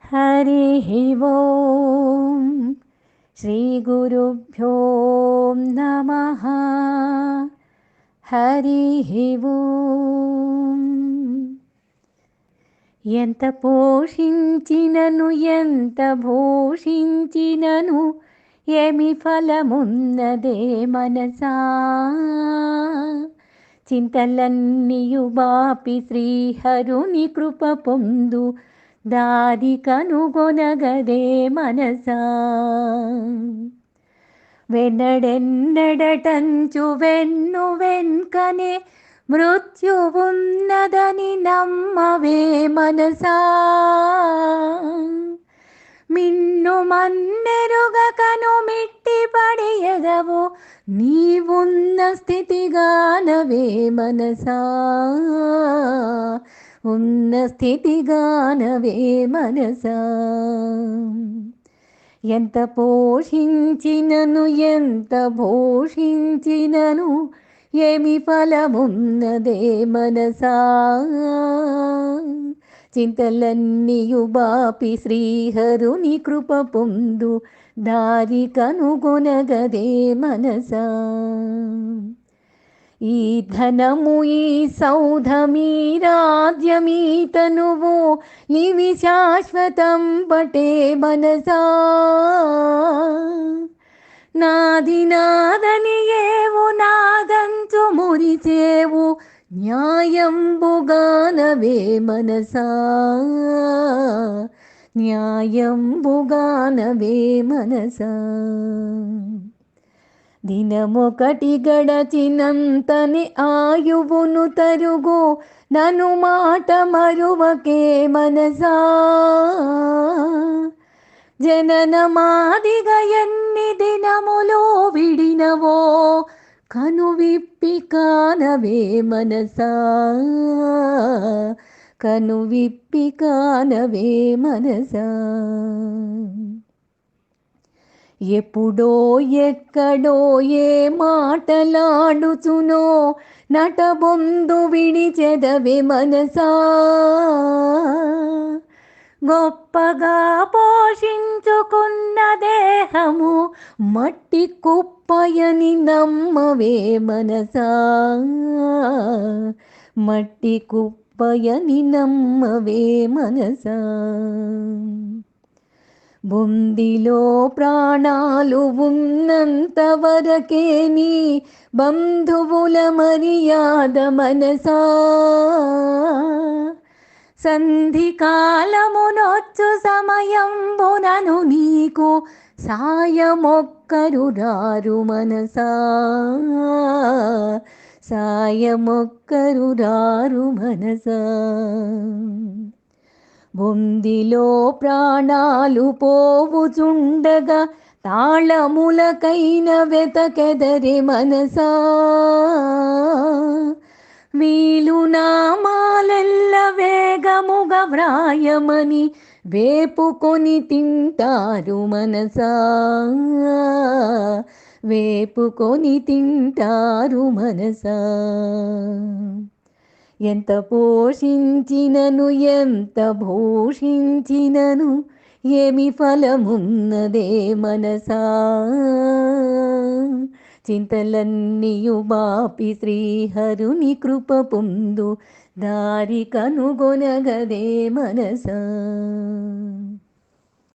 हरिः ओं श्रीगुरुभ्यो नमः। हरिः ओं ఎంత పోషించినను ఎంత భూషించినను ఏమి ఫలమున్నదే మనసా. చింతలన్నీయు బాపి శ్రీహరుని కృప పొందు దారి కనుగొనగదే మనసా. వెన్నడెన్నడటంచు వెన్ను వెన్కనే మృత్యువున్నదని నమ్మవే మనసా. మిన్ను మన్నెరుగకను మిట్టి పడియదవు నీవున్న స్థితిగానవే మనసా. ఉన్న స్థితిగానవే మనసా. ఎంత పోషించినను ఎంత భూషించినను ఏమి ఫలమున్నదే మనసా. చింతలన్నీయు బాపి శ్రీహరుని కృప పొందు దారి కనుగొనగదే మనసా. ఈ ధనము ఈ సౌధమీ రాజ్యమీ తనువు ఇవి శాశ్వతం పటే మనసా. నాది నాదని ఏవు నాదంచు మురిచేవు న్యాయంబుగానవే మనసా. న్యాయంబుగానవే మనసా. దినమొకటి గడచినంతని ఆయువును తరుగు నను మాట మరువకే మనసా. జననమాదిగా ఎన్ని దినములో విడినవో కనువిప్పి కానవే మనసా. కనువిప్పి కానవే మనసా. ఎప్పుడో ఎక్కడో ఏ మాటలాడుచునో నటబొందు విడిచెదవే మనసా. గొప్పగా పోషించుకున్న దేహము మట్టి కుప్పయని నమ్మవే మనసా. మట్టి కుప్పయని నమ్మవే మనసా. బొందిలో ప్రాణాలు ఉన్నంత వరకే నీ బంధువుల మర్యాద మనసా. సంధి కాలమునొచ్చు సమయంబునను నీకు సాయమొక్కరు రారు మనసా. సాయమొక్కరు రారు మనసా. బొందిలో ప్రాణాలు పోవుచుండగా తాళములకైన వెతకెదరి మనసా. వీలునామాలెల్ల వేగముగా వ్రాయమని వేపుకొని తింటారు మనసా. వేపుకొని తింటారు మనసా. ఎంత పోషించినను ఎంత భూషించినను ఏమి ఫలమున్నదే మనసా. చింతలన్నీయు బాపి శ్రీహరుని కృప పొందు దారి కనుగొనగదే మనసా.